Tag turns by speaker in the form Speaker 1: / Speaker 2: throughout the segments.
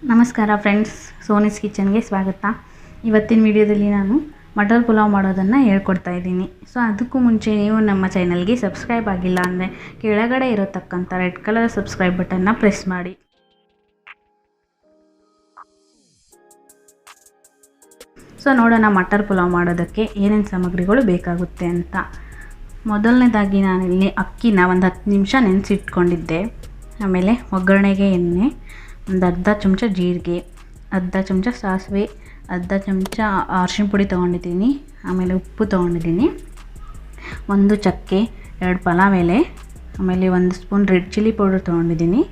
Speaker 1: ನಮಸ್ಕಾರ ಫ್ರೆಂಡ್ಸ್, ಸೋನಿಸ್ ಕಿಚನ್ಗೆ ಸ್ವಾಗತ. ಇವತ್ತಿನ ವಿಡಿಯೋದಲ್ಲಿ ನಾನು ಮಟರ್ ಪುಲಾವ್ ಮಾಡೋದನ್ನು ಹೇಳ್ಕೊಡ್ತಾ ಇದ್ದೀನಿ. ಸೊ ಅದಕ್ಕೂ ಮುಂಚೆ ನೀವು ನಮ್ಮ ಚಾನಲ್ಗೆ ಸಬ್ಸ್ಕ್ರೈಬ್ ಆಗಿಲ್ಲ ಅಂದರೆ ಕೆಳಗಡೆ ಇರತಕ್ಕಂಥ ರೆಡ್ ಕಲರ್ ಸಬ್ಸ್ಕ್ರೈಬ್ ಬಟನ್ನ ಪ್ರೆಸ್ ಮಾಡಿ. ಸೊ ನೋಡೋಣ ಮಟರ್ ಪುಲಾವ್ ಮಾಡೋದಕ್ಕೆ ಏನೇನು ಸಾಮಗ್ರಿಗಳು ಬೇಕಾಗುತ್ತೆ ಅಂತ. ಮೊದಲನೇದಾಗಿ ನಾನಿಲ್ಲಿ ಅಕ್ಕಿನ ಒಂದು 10 ನಿಮಿಷ ನೆನೆಸಿಟ್ಕೊಂಡಿದ್ದೆ. ಆಮೇಲೆ ಒಗ್ಗರಣೆಗೆ ಎಣ್ಣೆ, ಒಂದು ಅರ್ಧ ಚಮಚ ಜೀರಿಗೆ, ಅರ್ಧ ಚಮಚ ಸಾಸಿವೆ, ಅರ್ಧ ಚಮಚ ಅರಿಶಿನ ಪುಡಿ ತೊಗೊಂಡಿದ್ದೀನಿ. ಆಮೇಲೆ ಉಪ್ಪು ತೊಗೊಂಡಿದ್ದೀನಿ, ಒಂದು ಚಕ್ಕೆ, 2 ಪಲಾವ್ ಎಲೆ, ಆಮೇಲೆ 1 ಸ್ಪೂನ್ ರೆಡ್ ಚಿಲ್ಲಿ ಪೌಡರ್ ತೊಗೊಂಡಿದ್ದೀನಿ,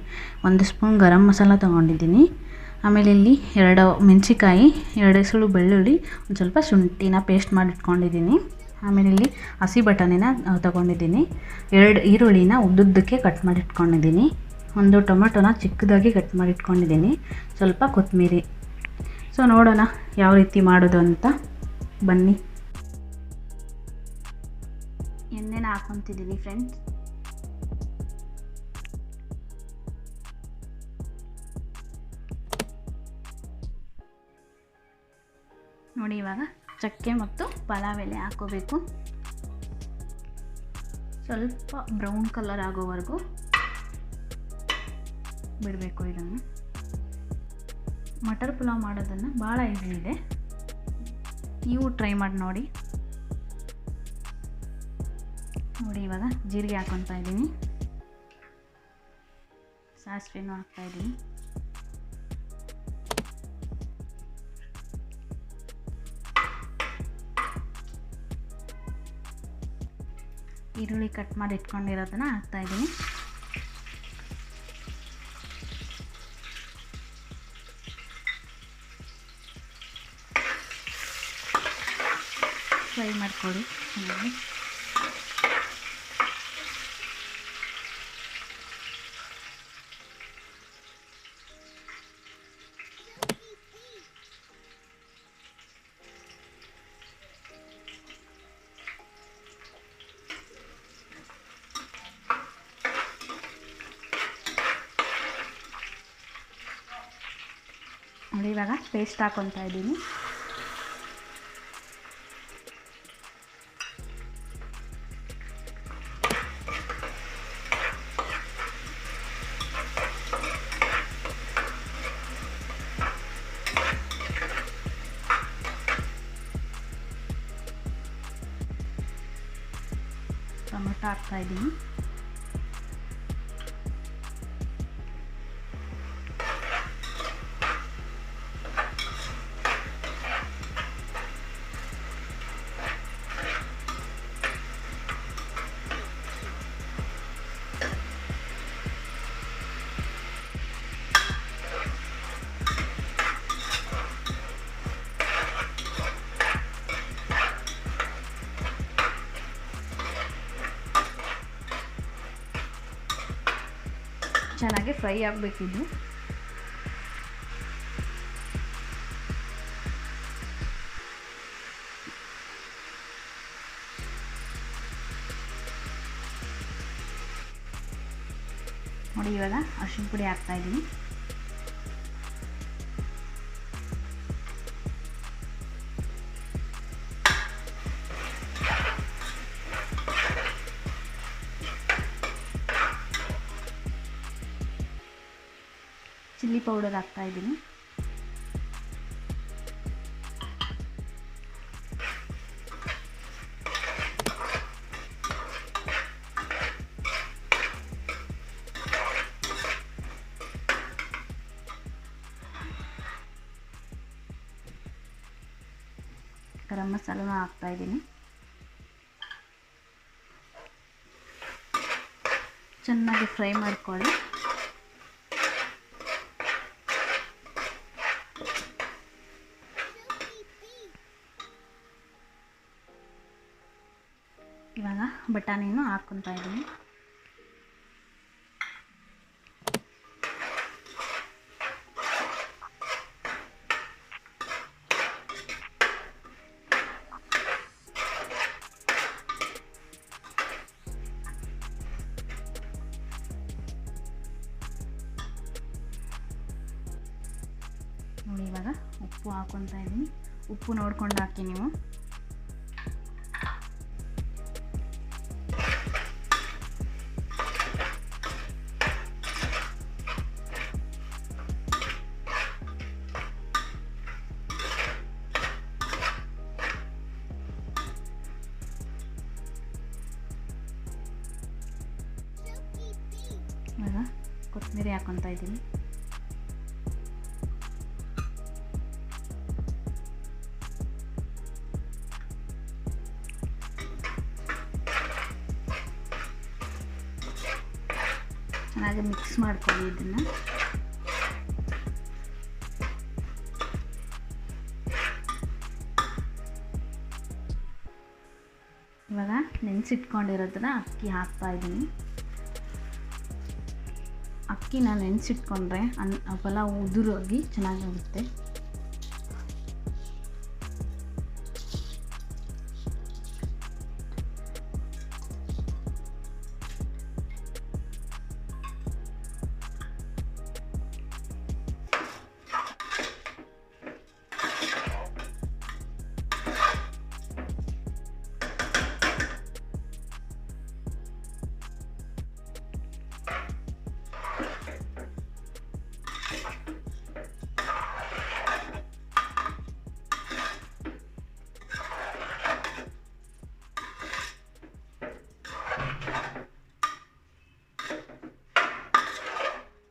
Speaker 1: 1 ಸ್ಪೂನ್ ಗರಂ ಮಸಾಲ ತೊಗೊಂಡಿದ್ದೀನಿ. ಆಮೇಲೆ ಇಲ್ಲಿ 2 ಮೆಣಸಿಕಾಯಿ, 2 ಎಸಳು ಬೆಳ್ಳುಳ್ಳಿ, ಒಂದು ಸ್ವಲ್ಪ ಶುಂಠಿನ ಪೇಸ್ಟ್ ಮಾಡಿಟ್ಕೊಂಡಿದ್ದೀನಿ. ಆಮೇಲೆ ಇಲ್ಲಿ ಹಸಿ ಬಟಾಣಿನ ತೊಗೊಂಡಿದ್ದೀನಿ, 2 ಈರುಳ್ಳಿನ ಉದ್ದುದ್ದಕ್ಕೆ ಕಟ್ ಮಾಡಿಟ್ಕೊಂಡಿದ್ದೀನಿ, 1 ಟೊಮೆಟೊನ ಚಿಕ್ಕದಾಗಿ ಕಟ್ ಮಾಡಿಟ್ಕೊಂಡಿದ್ದೀನಿ, ಸ್ವಲ್ಪ ಕೊತ್ತಂಬರಿ. ಸೊ ನೋಡೋಣ ಯಾವ ರೀತಿ ಮಾಡೋದು ಅಂತ, ಬನ್ನಿ. ಎಣ್ಣೆನ ಹಾಕ್ಕೊತಿದ್ದೀನಿ ಫ್ರೆಂಡ್ಸ್. ನೋಡಿ, ಇವಾಗ ಚಕ್ಕೆ ಮತ್ತು ಪಲಾವ್ ಎಲೆ ಹಾಕೋಬೇಕು. ಸ್ವಲ್ಪ ಬ್ರೌನ್ ಕಲರ್ ಆಗೋವರೆಗೂ ಬಿಡಬೇಕು. ಇದನ್ನು ಮಟರ್ ಪುಲಾವ್ ಮಾಡೋದನ್ನು ಭಾಳ ಈಸಿ ಇದೆ, ನೀವು ಟ್ರೈ ಮಾಡಿ ನೋಡಿ. ನೋಡಿ, ಇವಾಗ ಜೀರಿಗೆ ಹಾಕ್ಕೊತಾ ಇದ್ದೀನಿ, ಸಾಸಿವೆನೂ ಹಾಕ್ತಾಯಿದ್ದೀನಿ, ಈರುಳ್ಳಿ ಕಟ್ ಮಾಡಿ ಇಟ್ಕೊಂಡಿರೋದನ್ನು ಹಾಕ್ತಾಯಿದ್ದೀನಿ. ಫ್ರೈ ಮಾಡ್ಕೊಳ್ಳಿ ಚೆನ್ನಾಗಿ. ನೋಡಿ, ಇವಾಗ ಪೇಸ್ಟ್ ಹಾಕ್ಕೊತಾ ಇದ್ದೀನಿ. ಟೊಮೆಟೊ ಹಾಕ್ತಾಯಿದ್ದೀನಿ, ಚೆನ್ನಾಗಿ ಫ್ರೈ ಆಗಬೇಕಿದ್ದು. ನೋಡಿ, ಇವಾಗ ಅರಿಶಿನ ಪುಡಿ ಹಾಕ್ತಾಯಿದ್ದೀನಿ, ಚಿಲ್ಲಿ ಪೌಡರ್ ಹಾಕ್ತಾಯಿದ್ದೀನಿ, ಗರಂ ಮಸಾಲನ ಹಾಕ್ತಾಯಿದ್ದೀನಿ. ಚೆನ್ನಾಗಿ ಫ್ರೈ ಮಾಡ್ಕೊಳ್ಳಿ. ಇವಾಗ ಬಟಾಣಿನೂ ಹಾಕ್ಕೊತಾ ಇದ್ದೀನಿ. ನೋಡಿ ಇವಾಗ ಉಪ್ಪು ಹಾಕ್ಕೊತಾ ಇದ್ದೀನಿ. ಉಪ್ಪು ನೋಡ್ಕೊಂಡು ಹಾಕಿ ನೀವು. ಇವಾಗ ಕೊತ್ತಂಬರಿ ಹಾಕ್ಕೊತಾ ಇದ್ದೀನಿ. ಚೆನ್ನಾಗಿ ಮಿಕ್ಸ್ ಮಾಡ್ಕೊಳ್ಳಿ ಇದನ್ನು. ಇವಾಗ ನೆನೆಸಿಟ್ಕೊಂಡಿರೋದನ್ನ ಅಕ್ಕಿ ಹಾಕ್ತಾ ಇದ್ದೀನಿ. ಅಕ್ಕಿನ ನೆನೆಸಿಟ್ಕೊಂಡ್ರೆ ಪಲಾವ್ ಉದುರೋಗಿ ಚೆನ್ನಾಗಾಗುತ್ತೆ.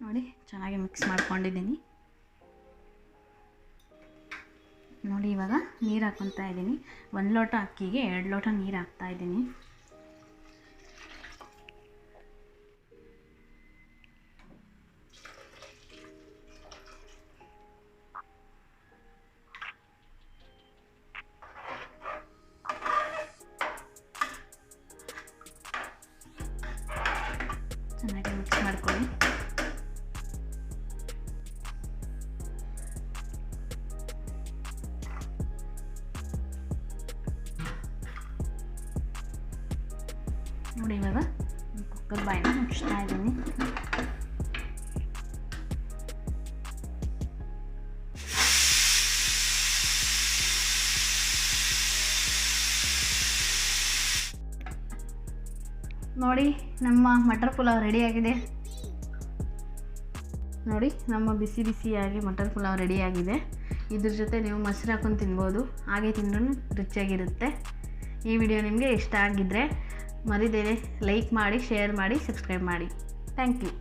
Speaker 1: ನೋಡಿ ಚೆನ್ನಾಗಿ ಮಿಕ್ಸ್ ಮಾಡ್ಕೊಂಡಿದ್ದೀನಿ. ನೋಡಿ ಇವಾಗ ನೀರು ಹಾಕ್ಕೊತಾ ಇದ್ದೀನಿ. 1 ಲೋಟ ಅಕ್ಕಿಗೆ 2 ಲೋಟ ನೀರು ಹಾಕ್ತಾ ಇದ್ದೀನಿ. ಚೆನ್ನಾಗಿ ಮಿಕ್ಸ್ ಮಾಡ್ಕೊಳ್ಳಿ. ನೋಡಿ ಇವಾಗ ಕುಕ್ಕರ್ ಬಾಯಿನ ಮುಚ್ತಾ ಇದ್ದೀನಿ. ನೋಡಿ ನಮ್ಮ ಮಟರ್ ಪುಲಾವ್ ರೆಡಿಯಾಗಿದೆ. ನೋಡಿ ನಮ್ಮ ಬಿಸಿ ಬಿಸಿಯಾಗಿ ಮಟರ್ ಪುಲಾವ್ ರೆಡಿಯಾಗಿದೆ. ಇದ್ರ ಜೊತೆ ನೀವು ಮೊಸರು ಹಾಕೊಂಡು ತಿನ್ಬೋದು. ಹಾಗೆ ತಿಂದ್ರೂ ರುಚಿಯಾಗಿರುತ್ತೆ. ಈ ವಿಡಿಯೋ ನಿಮಗೆ ಇಷ್ಟ ಆಗಿದ್ದರೆ ಮರಿದೇನೆ ಲೈಕ್ ಮಾಡಿ, ಶೇರ್ ಮಾಡಿ, ಸಬ್ಸ್ಕ್ರೈಬ್ ಮಾಡಿ. Thank you.